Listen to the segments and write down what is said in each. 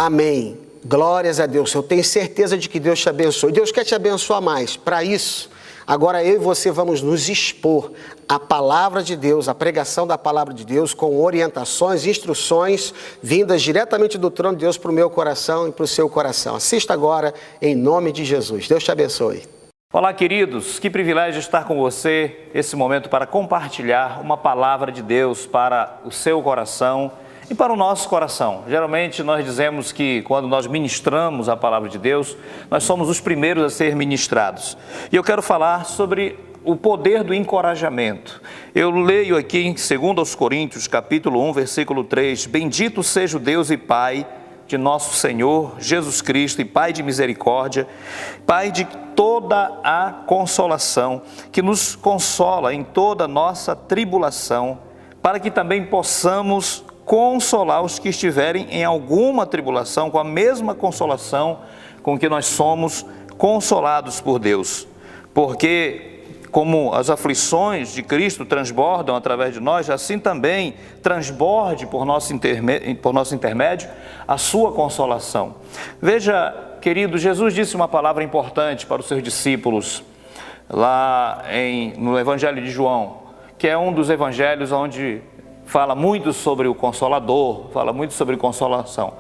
Amém. Glórias a Deus. Eu tenho certeza de que Deus te abençoe. Deus quer te abençoar mais. Para isso, agora eu e você vamos nos expor à palavra de Deus, à pregação da palavra de Deus, com orientações, instruções, vindas diretamente do trono de Deus para o meu coração e para o seu coração. Assista agora, em nome de Jesus. Deus te abençoe. Olá, queridos, que privilégio estar com você esse momento para compartilhar uma palavra de Deus para o seu coração e para o nosso coração. Geralmente nós dizemos que quando nós ministramos a palavra de Deus, nós somos os primeiros a ser ministrados. E eu quero falar sobre o poder do encorajamento. Eu leio aqui em 2 Coríntios, capítulo 1, versículo 3, Bendito seja o Deus e Pai de nosso Senhor Jesus Cristo e Pai de misericórdia, Pai de toda a consolação, que nos consola em toda a nossa tribulação, para que também possamos consolar os que estiverem em alguma tribulação, com a mesma consolação com que nós somos consolados por Deus. Porque como as aflições de Cristo transbordam através de nós, assim também transborde por nosso intermédio a sua consolação. Veja, querido, Jesus disse uma palavra importante para os seus discípulos, lá no Evangelho de João, que é um dos evangelhos onde fala muito sobre o Consolador, fala muito sobre consolação.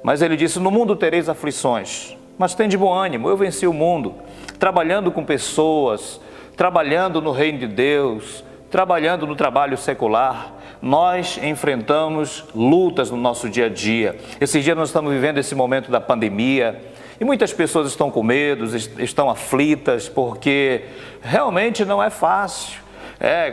Mas ele disse, no mundo tereis aflições, mas tem de bom ânimo, eu venci o mundo, trabalhando com pessoas, trabalhando no reino de Deus, trabalhando no trabalho secular, nós enfrentamos lutas no nosso dia a dia. Esses dias nós estamos vivendo esse momento da pandemia e muitas pessoas estão com medo, estão aflitas, porque realmente não é fácil.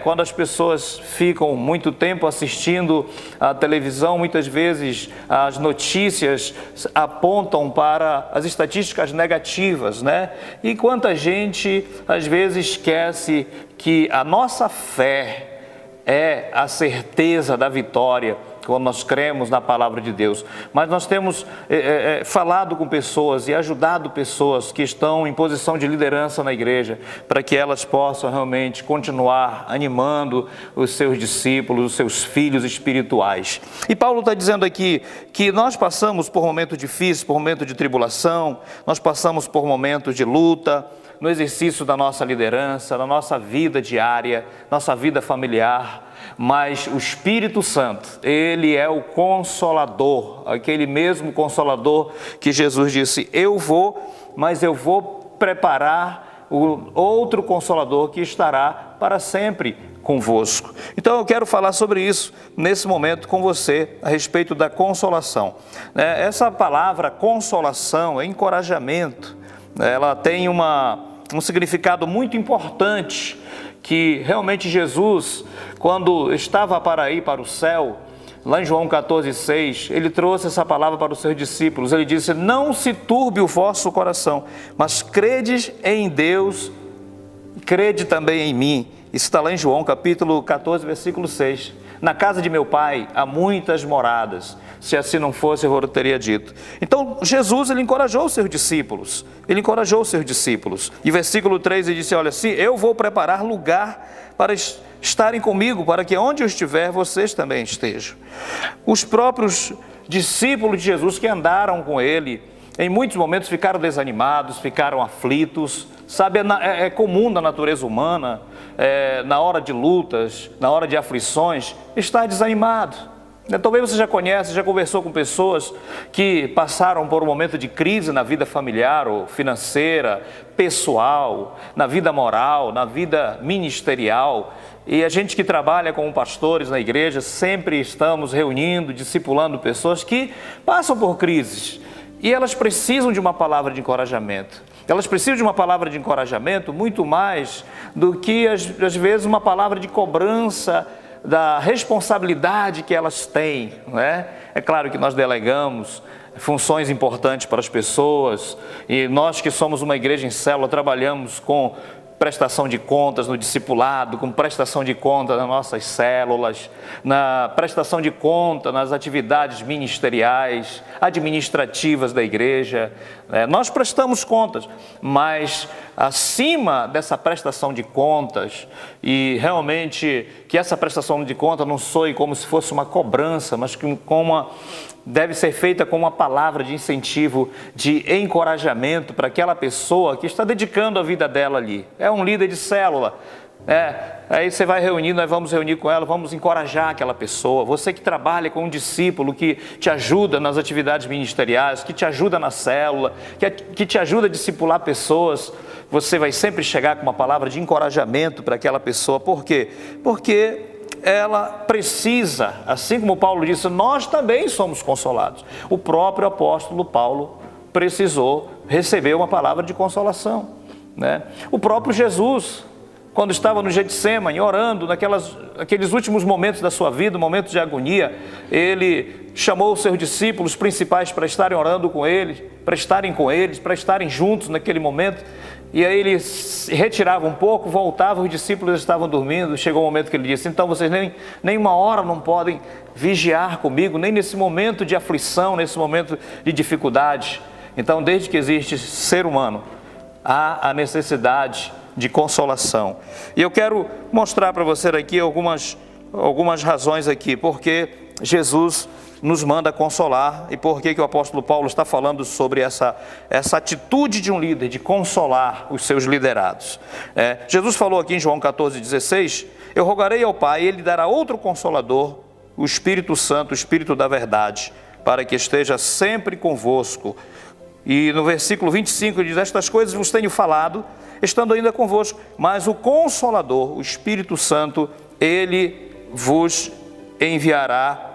Quando as pessoas ficam muito tempo assistindo a televisão, muitas vezes as notícias apontam para as estatísticas negativas, né? E quanta gente às vezes esquece que a nossa fé é a certeza da vitória quando nós cremos na palavra de Deus. Mas nós temos falado com pessoas e ajudado pessoas que estão em posição de liderança na igreja, para que elas possam realmente continuar animando os seus discípulos, os seus filhos espirituais. E Paulo está dizendo aqui que nós passamos por momentos difíceis, por momentos de tribulação, nós passamos por momentos de luta, no exercício da nossa liderança, na nossa vida diária, nossa vida familiar, mas o Espírito Santo, Ele é o Consolador, aquele mesmo Consolador que Jesus disse, eu vou, mas eu vou preparar o outro Consolador que estará para sempre convosco. Então eu quero falar sobre isso nesse momento com você, a respeito da consolação. Essa palavra consolação, encorajamento, ela tem um significado muito importante, que realmente Jesus, quando estava para ir para o céu, lá em João 14,6, ele trouxe essa palavra para os seus discípulos. Ele disse, não se turbe o vosso coração, mas credes em Deus, crede também em mim. Isso está lá em João capítulo 14, versículo 6. Na casa de meu pai há muitas moradas, se assim não fosse eu teria dito. Então Jesus, ele encorajou os seus discípulos, e versículo 3 ele disse, olha, se eu vou preparar lugar para estarem comigo, para que onde eu estiver, vocês também estejam. Os próprios discípulos de Jesus que andaram com ele, em muitos momentos ficaram desanimados, ficaram aflitos, sabe, é comum na natureza humana, na hora de lutas, na hora de aflições, estar desanimado. Talvez você já conhece, já conversou com pessoas que passaram por um momento de crise na vida familiar ou financeira, pessoal, na vida moral, na vida ministerial. E a gente que trabalha como pastores na igreja, sempre estamos reunindo, discipulando pessoas que passam por crises. E elas precisam de uma palavra de encorajamento. Elas precisam de uma palavra de encorajamento muito mais do que, às vezes, uma palavra de cobrança da responsabilidade que elas têm, não é? É claro que nós delegamos funções importantes para as pessoas, e nós que somos uma igreja em célula trabalhamos com prestação de contas no discipulado, com prestação de contas nas nossas células, na prestação de conta nas atividades ministeriais, administrativas da igreja. Nós prestamos contas, mas acima dessa prestação de contas, e realmente que essa prestação de conta não soe como se fosse uma cobrança, mas como deve ser feita com uma palavra de incentivo, de encorajamento para aquela pessoa que está dedicando a vida dela ali. É um líder de célula. Aí você vai reunir, nós vamos reunir com ela, vamos encorajar aquela pessoa. Você que trabalha com um discípulo que te ajuda nas atividades ministeriais, que te ajuda na célula, que te ajuda a discipular pessoas, você vai sempre chegar com uma palavra de encorajamento para aquela pessoa. Por quê? Porque ela precisa, assim como Paulo disse, nós também somos consolados. O próprio apóstolo Paulo precisou receber uma palavra de consolação, né? O próprio Jesus, quando estava no Getsêmani, orando, naqueles últimos momentos da sua vida, momentos de agonia, ele chamou os seus discípulos principais para estarem orando com ele, para estarem com eles, para estarem juntos naquele momento. E aí ele se retirava um pouco, voltava, os discípulos estavam dormindo. Chegou o momento que ele disse: então vocês nem uma hora não podem vigiar comigo, nem nesse momento de aflição, nesse momento de dificuldade. Então, desde que existe ser humano, há a necessidade de consolação. E eu quero mostrar para você aqui algumas razões aqui, porque Jesus nos manda consolar e por que o apóstolo Paulo está falando sobre essa atitude de um líder, de consolar os seus liderados. Jesus falou aqui em João 14,16, eu rogarei ao Pai, Ele dará outro Consolador, o Espírito Santo, o Espírito da verdade, para que esteja sempre convosco. E no versículo 25 ele diz, estas coisas vos tenho falado, estando ainda convosco, mas o Consolador, o Espírito Santo, Ele vos enviará,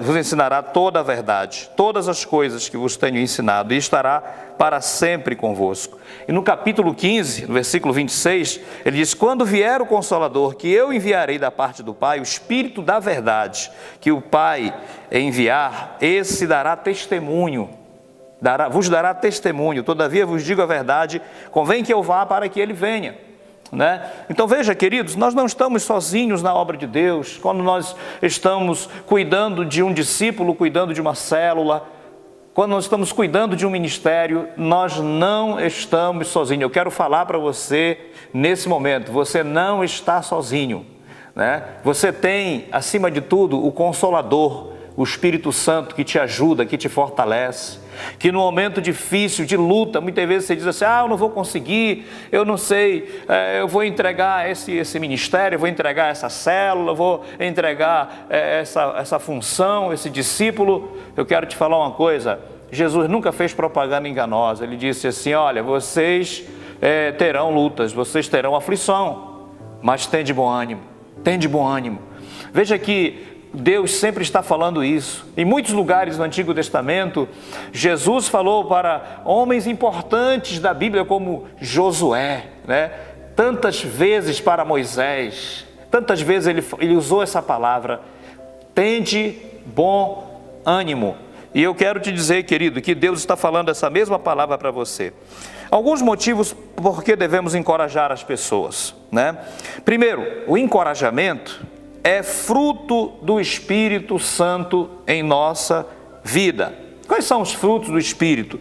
vos ensinará toda a verdade, todas as coisas que vos tenho ensinado, e estará para sempre convosco. E no capítulo 15, no versículo 26, ele diz, quando vier o Consolador, que eu enviarei da parte do Pai, o Espírito da verdade, que o Pai enviar, esse dará testemunho, vos dará testemunho, todavia vos digo a verdade, convém que eu vá para que ele venha. Né? Então veja, queridos, nós não estamos sozinhos na obra de Deus. Quando nós estamos cuidando de um discípulo, cuidando de uma célula, quando nós estamos cuidando de um ministério, nós não estamos sozinhos. Eu quero falar para você nesse momento, você não está sozinho, né? Você tem, acima de tudo, o Consolador, o Espírito Santo que te ajuda, que te fortalece, que no momento difícil, de luta, muitas vezes você diz assim, eu não vou conseguir, eu não sei, eu vou entregar esse ministério, eu vou entregar essa célula, eu vou entregar essa função, esse discípulo. Eu quero te falar uma coisa, Jesus nunca fez propaganda enganosa, Ele disse assim, olha, vocês terão lutas, vocês terão aflição, mas tende bom ânimo, tende bom ânimo. Veja que Deus sempre está falando isso. Em muitos lugares no Antigo Testamento, Jesus falou para homens importantes da Bíblia como Josué, né? Tantas vezes para Moisés, tantas vezes ele usou essa palavra, tende bom ânimo. E eu quero te dizer, querido, que Deus está falando essa mesma palavra para você. Alguns motivos por que devemos encorajar as pessoas, né? Primeiro, o encorajamento é fruto do Espírito Santo em nossa vida. Quais são os frutos do Espírito?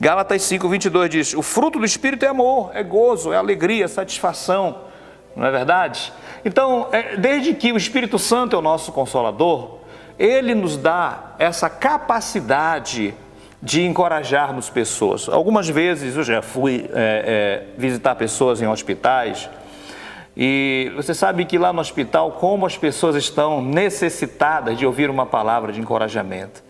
Gálatas 5:22 diz, o fruto do Espírito é amor, é gozo, é alegria, é satisfação, não é verdade? Então, desde que o Espírito Santo é o nosso Consolador, Ele nos dá essa capacidade de encorajarmos pessoas. Algumas vezes eu já fui visitar pessoas em hospitais, e você sabe que lá no hospital, como as pessoas estão necessitadas de ouvir uma palavra de encorajamento.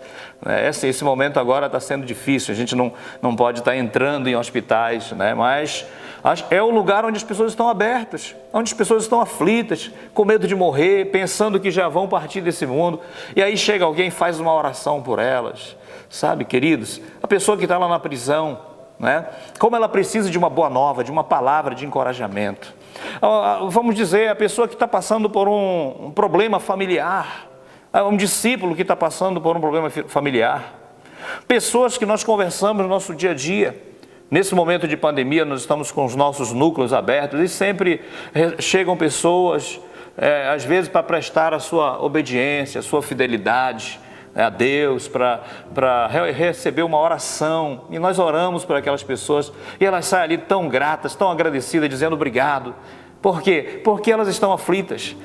Esse momento agora está sendo difícil, a gente não pode estar entrando em hospitais, né? Mas é o lugar onde as pessoas estão abertas, onde as pessoas estão aflitas, com medo de morrer, pensando que já vão partir desse mundo. E aí chega alguém e faz uma oração por elas, sabe, queridos? A pessoa que está lá na prisão, né? Como ela precisa de uma boa nova, de uma palavra de encorajamento. Vamos dizer, a pessoa que está passando por um problema familiar, um discípulo que está passando por um problema familiar, pessoas que nós conversamos no nosso dia a dia. Nesse momento de pandemia, nós estamos com os nossos núcleos abertos e sempre chegam pessoas, às vezes para prestar a sua obediência, a sua fidelidade a Deus, para receber uma oração, e nós oramos por aquelas pessoas, e elas saem ali tão gratas, tão agradecidas, dizendo obrigado. Por quê? Porque elas estão aflitas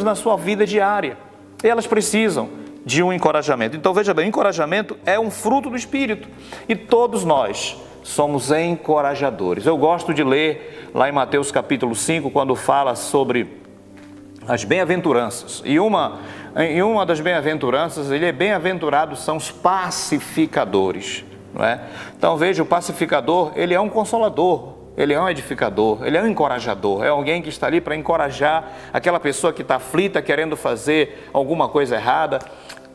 na sua vida diária, e elas precisam de um encorajamento. Então veja bem, o encorajamento é um fruto do Espírito e todos nós somos encorajadores. Eu gosto de ler lá em Mateus capítulo 5, quando fala sobre as bem-aventuranças. E uma das bem-aventuranças, ele é bem-aventurado são os pacificadores, não é? Então veja, o pacificador, ele é um consolador, ele é um edificador, ele é um encorajador, é alguém que está ali para encorajar aquela pessoa que está aflita, querendo fazer alguma coisa errada.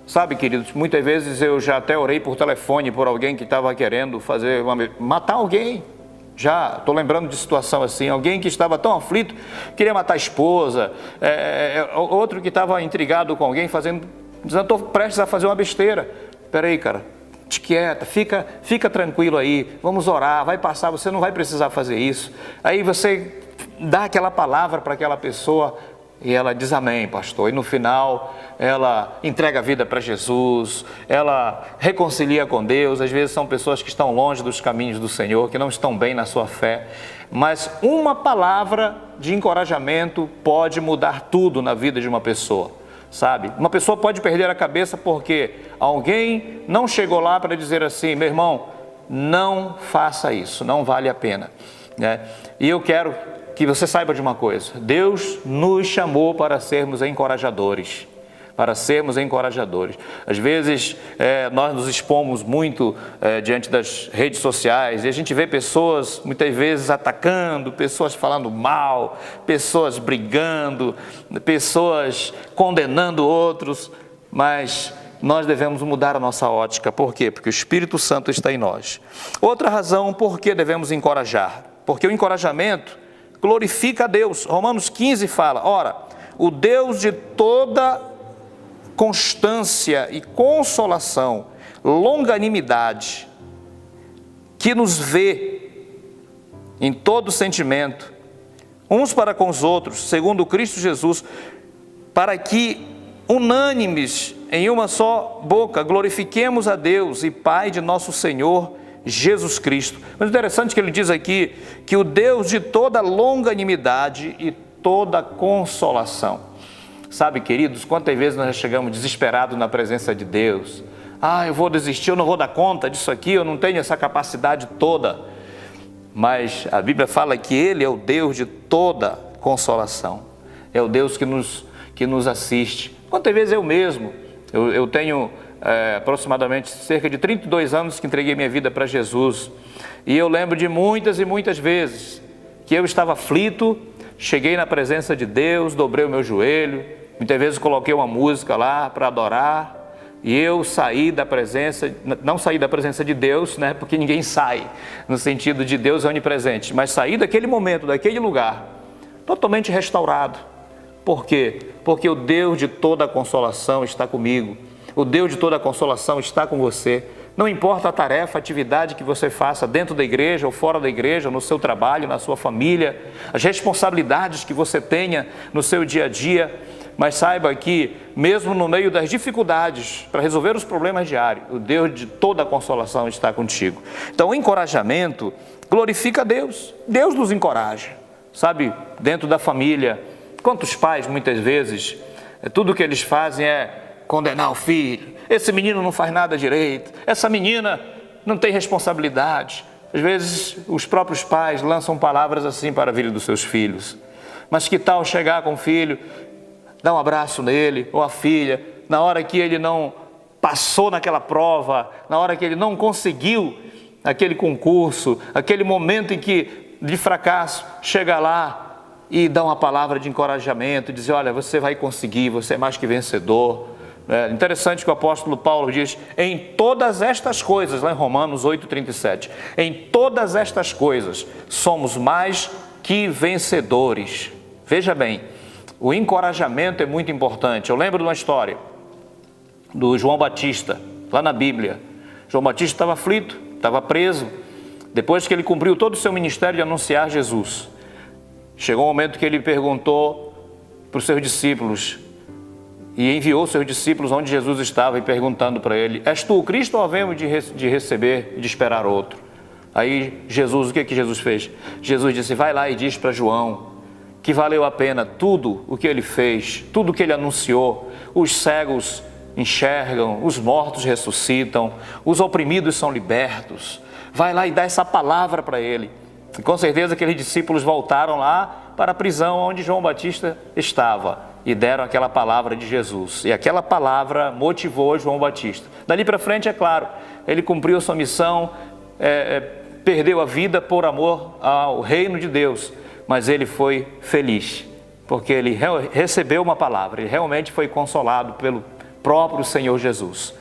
Sabe, queridos, muitas vezes eu já até orei por telefone por alguém que estava querendo matar alguém. Já estou lembrando de situação assim, alguém que estava tão aflito, queria matar a esposa, outro que estava intrigado com alguém, dizendo, estou prestes a fazer uma besteira. Espera aí, cara, te quieta, fica tranquilo aí, vamos orar, vai passar, você não vai precisar fazer isso. Aí você dá aquela palavra para aquela pessoa e ela diz amém, pastor. E no final ela entrega a vida para Jesus, ela reconcilia com Deus. Às vezes são pessoas que estão longe dos caminhos do Senhor, que não estão bem na sua fé. Mas uma palavra de encorajamento pode mudar tudo na vida de uma pessoa, sabe? Uma pessoa pode perder a cabeça porque alguém não chegou lá para dizer assim, meu irmão, não faça isso, não vale a pena, né? E eu quero que você saiba de uma coisa, Deus nos chamou para sermos encorajadores, Às vezes nós nos expomos muito diante das redes sociais e a gente vê pessoas muitas vezes atacando, pessoas falando mal, pessoas brigando, pessoas condenando outros, mas nós devemos mudar a nossa ótica. Por quê? Porque o Espírito Santo está em nós. Outra razão por que devemos encorajar, porque o encorajamento glorifica a Deus. Romanos 15 fala, ora, o Deus de toda constância e consolação, longanimidade, que nos vê em todo sentimento, uns para com os outros, segundo Cristo Jesus, para que, unânimes em uma só boca, glorifiquemos a Deus e Pai de nosso Senhor Jesus Cristo. Mas interessante que ele diz aqui que o Deus de toda longanimidade e toda consolação. Sabe, queridos, quantas vezes nós já chegamos desesperados na presença de Deus? Eu vou desistir, eu não vou dar conta disso aqui, eu não tenho essa capacidade toda. Mas a Bíblia fala que Ele é o Deus de toda consolação. É o Deus que nos assiste. Quantas vezes eu mesmo, eu tenho aproximadamente cerca de 32 anos que entreguei minha vida para Jesus. E eu lembro de muitas e muitas vezes que eu estava aflito, cheguei na presença de Deus, dobrei o meu joelho, muitas vezes coloquei uma música lá para adorar, e eu saí da presença, não saí da presença de Deus, né, porque ninguém sai, no sentido de Deus é onipresente, mas saí daquele momento, daquele lugar, totalmente restaurado. Por quê? Porque o Deus de toda consolação está comigo. O Deus de toda consolação está com você. Não importa a tarefa, a atividade que você faça dentro da igreja ou fora da igreja, no seu trabalho, na sua família, as responsabilidades que você tenha no seu dia a dia, mas saiba que mesmo no meio das dificuldades, para resolver os problemas diários, o Deus de toda consolação está contigo. Então o encorajamento glorifica a Deus. Deus nos encoraja, sabe, dentro da família. Quantos pais muitas vezes, tudo que eles fazem é condenar o filho, esse menino não faz nada direito, essa menina não tem responsabilidade. Às vezes os próprios pais lançam palavras assim para a vida dos seus filhos. Mas que tal chegar com o filho, dar um abraço nele ou a filha, na hora que ele não passou naquela prova, na hora que ele não conseguiu aquele concurso, aquele momento em que de fracasso, chega lá e dá uma palavra de encorajamento, dizer, olha, você vai conseguir, você é mais que vencedor. É interessante que o apóstolo Paulo diz, em todas estas coisas, lá em Romanos 8,37, em todas estas coisas somos mais que vencedores. Veja bem, o encorajamento é muito importante. Eu lembro de uma história do João Batista, lá na Bíblia. João Batista estava aflito, estava preso, depois que ele cumpriu todo o seu ministério de anunciar Jesus. Chegou um momento que ele perguntou para os seus discípulos, e enviou seus discípulos onde Jesus estava e perguntando para ele, és tu o Cristo ou havemos de receber e de esperar outro? Aí Jesus, o que Jesus fez? Jesus disse, vai lá e diz para João que valeu a pena tudo o que ele fez, tudo o que ele anunciou. Os cegos enxergam, os mortos ressuscitam, os oprimidos são libertos. Vai lá e dá essa palavra para ele. E com certeza aqueles discípulos voltaram lá para a prisão onde João Batista estava e deram aquela palavra de Jesus. E aquela palavra motivou João Batista. Dali para frente, é claro, ele cumpriu a sua missão, perdeu a vida por amor ao reino de Deus, mas ele foi feliz, porque ele recebeu uma palavra, ele realmente foi consolado pelo próprio Senhor Jesus,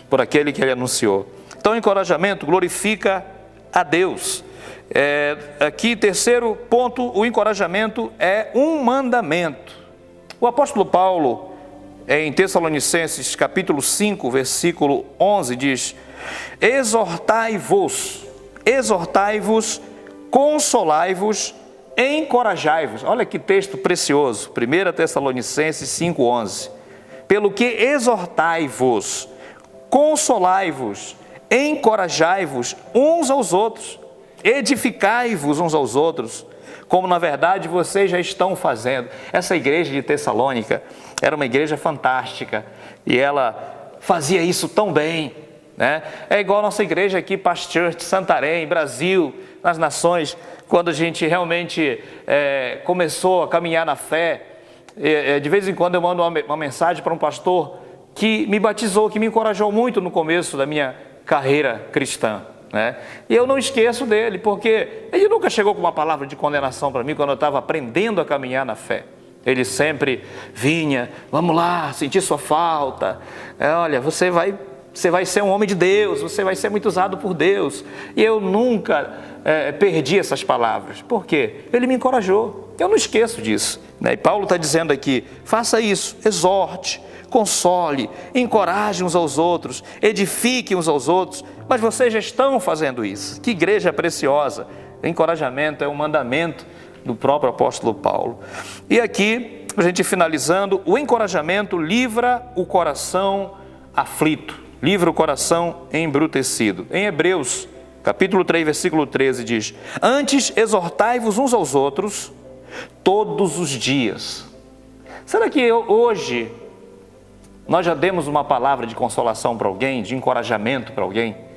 por aquele que ele anunciou. Então, o encorajamento glorifica a Deus. Aqui, terceiro ponto, o encorajamento é um mandamento. O apóstolo Paulo, em Tessalonicenses capítulo 5, versículo 11, diz: exortai-vos, consolai-vos, encorajai-vos. Olha que texto precioso, 1 Tessalonicenses 5, 11. Pelo que exortai-vos, consolai-vos, encorajai-vos uns aos outros, edificai-vos uns aos outros, como na verdade vocês já estão fazendo. Essa igreja de Tessalônica era uma igreja fantástica e ela fazia isso tão bem, né? É igual a nossa igreja aqui, Past Church, Santarém, Brasil, nas nações, quando a gente realmente começou a caminhar na fé. De vez em quando eu mando uma mensagem para um pastor que me batizou, que me encorajou muito no começo da minha carreira cristã, né? E eu não esqueço dele, porque ele nunca chegou com uma palavra de condenação para mim quando eu estava aprendendo a caminhar na fé. Ele sempre vinha: vamos lá, sentir sua falta, olha, você vai ser um homem de Deus, você vai ser muito usado por Deus. E eu nunca perdi essas palavras. Por quê? Ele me encorajou, eu não esqueço disso, né? E Paulo está dizendo aqui: faça isso, exorte, console, encoraje uns aos outros, edifique uns aos outros. Mas vocês já estão fazendo isso. Que igreja preciosa! O encorajamento é um mandamento do próprio apóstolo Paulo. E aqui, a gente finalizando, o encorajamento livra o coração aflito, livra o coração embrutecido. Em Hebreus, capítulo 3, versículo 13 diz: antes exortai-vos uns aos outros todos os dias. Será que hoje nós já demos uma palavra de consolação para alguém, de encorajamento para alguém?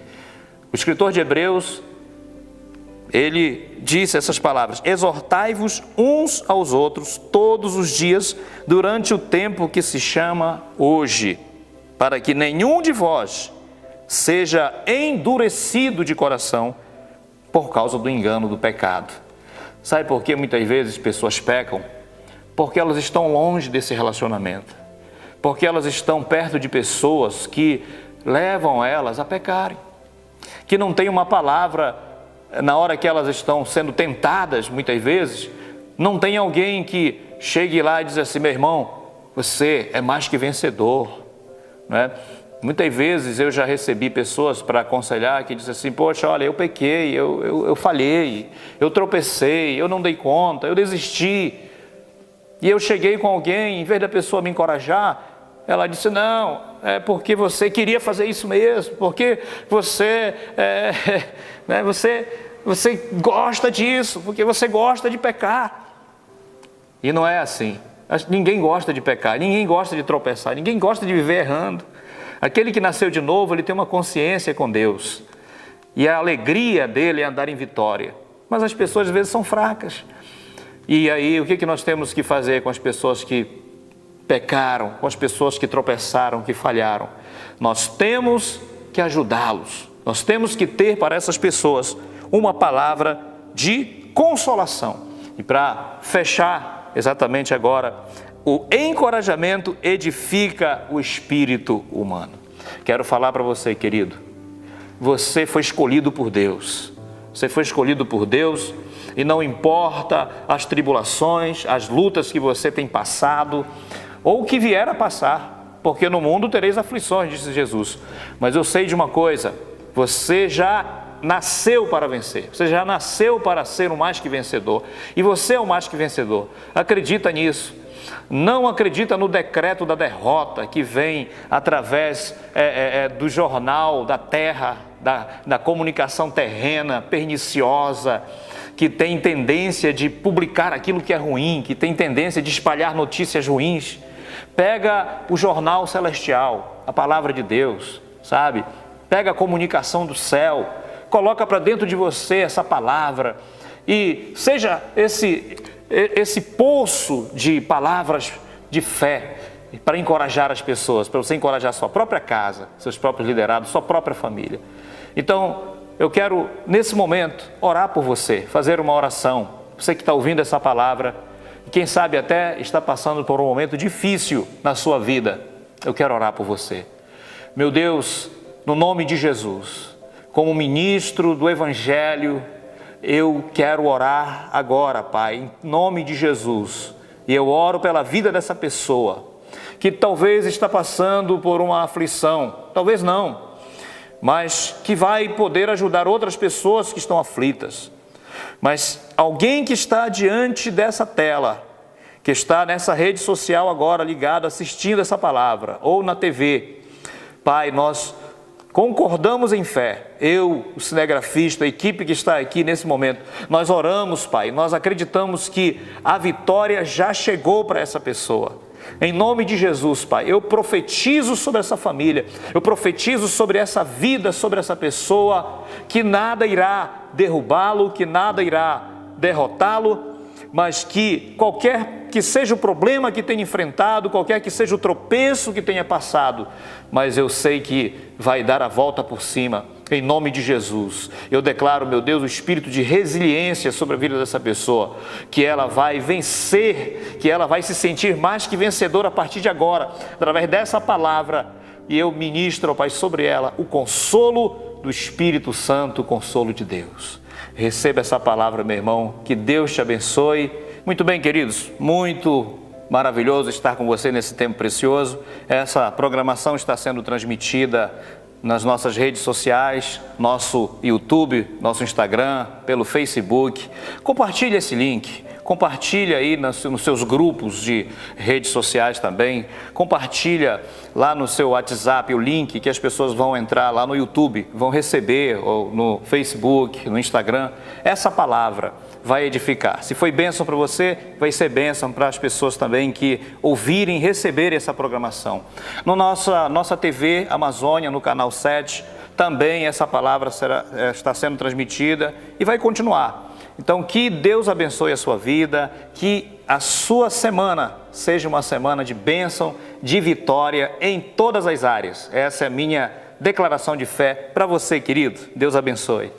O escritor de Hebreus, ele disse essas palavras: exortai-vos uns aos outros todos os dias durante o tempo que se chama hoje, para que nenhum de vós seja endurecido de coração por causa do engano do pecado. Sabe por que muitas vezes pessoas pecam? Porque elas estão longe desse relacionamento, porque elas estão perto de pessoas que levam elas a pecarem, que não tem uma palavra na hora que elas estão sendo tentadas. Muitas vezes não tem alguém que chegue lá e diz assim: meu irmão, você é mais que vencedor, né? Muitas vezes eu já recebi pessoas para aconselhar que dizem assim: poxa, olha, eu pequei, eu falhei, eu tropecei, eu não dei conta, eu desisti. E eu cheguei com alguém, em vez da pessoa me encorajar, ela disse: não, é porque você queria fazer isso mesmo, porque você, né, você gosta disso, porque você gosta de pecar. E não é assim. Ninguém gosta de pecar, ninguém gosta de tropeçar, ninguém gosta de viver errando. Aquele que nasceu de novo, ele tem uma consciência com Deus. E a alegria dele é andar em vitória. Mas as pessoas às vezes são fracas. E aí, o que nós temos que fazer com as pessoas que pecaram, com as pessoas que tropeçaram, que falharam? Nós temos que ajudá-los. Nós temos que ter para essas pessoas uma palavra de consolação. E para fechar exatamente agora, o encorajamento edifica o espírito humano. Quero falar para você, querido, você foi escolhido por Deus. Você foi escolhido por Deus e não importa as tribulações, as lutas que você tem passado ou que vier a passar, porque no mundo tereis aflições, disse Jesus. Mas eu sei de uma coisa: você já nasceu para vencer, você já nasceu para ser um mais que vencedor, e você é um mais que vencedor. Acredita nisso. Não acredita no decreto da derrota que vem através do jornal da terra, da comunicação terrena perniciosa, que tem tendência de publicar aquilo que é ruim, que tem tendência de espalhar notícias ruins. Pega o jornal celestial, a palavra de Deus, sabe? Pega a comunicação do céu, coloca para dentro de você essa palavra e seja esse poço de palavras de fé para encorajar as pessoas, para você encorajar sua própria casa, seus próprios liderados, sua própria família. Então, eu quero, nesse momento, orar por você, fazer uma oração. Você que está ouvindo essa palavra, quem sabe até está passando por um momento difícil na sua vida, eu quero orar por você. Meu Deus, no nome de Jesus, como ministro do Evangelho, eu quero orar agora, Pai, em nome de Jesus. E eu oro pela vida dessa pessoa, que talvez está passando por uma aflição, talvez não, mas que vai poder ajudar outras pessoas que estão aflitas. Mas alguém que está diante dessa tela, que está nessa rede social agora ligado, assistindo essa palavra, ou na TV, Pai, nós concordamos em fé, eu, o cinegrafista, a equipe que está aqui nesse momento, nós oramos, Pai, nós acreditamos que a vitória já chegou para essa pessoa. Em nome de Jesus, Pai, eu profetizo sobre essa família, eu profetizo sobre essa vida, sobre essa pessoa, que nada irá derrubá-lo, que nada irá derrotá-lo, mas que qualquer que seja o problema que tenha enfrentado, qualquer que seja o tropeço que tenha passado, mas eu sei que vai dar a volta por cima, em nome de Jesus. Eu declaro, meu Deus, o espírito de resiliência sobre a vida dessa pessoa, que ela vai vencer, que ela vai se sentir mais que vencedora a partir de agora, através dessa palavra, e eu ministro, ó Pai, sobre ela o consolo do Espírito Santo, o consolo de Deus. Receba essa palavra, meu irmão, que Deus te abençoe. Muito bem, queridos, muito maravilhoso estar com você nesse tempo precioso. Essa programação está sendo transmitida nas nossas redes sociais, nosso YouTube, nosso Instagram, pelo Facebook. Compartilhe esse link, compartilha aí nos seus grupos de redes sociais também, compartilha lá no seu WhatsApp o link que as pessoas vão entrar lá no YouTube, vão receber, ou no Facebook, no Instagram, essa palavra vai edificar. Se foi bênção para você, vai ser bênção para as pessoas também que ouvirem, receberem essa programação. No nossa TV Amazônia, no canal 7, também essa palavra está sendo transmitida e vai continuar. Então, que Deus abençoe a sua vida, que a sua semana seja uma semana de bênção, de vitória em todas as áreas. Essa é a minha declaração de fé para você, querido. Deus abençoe.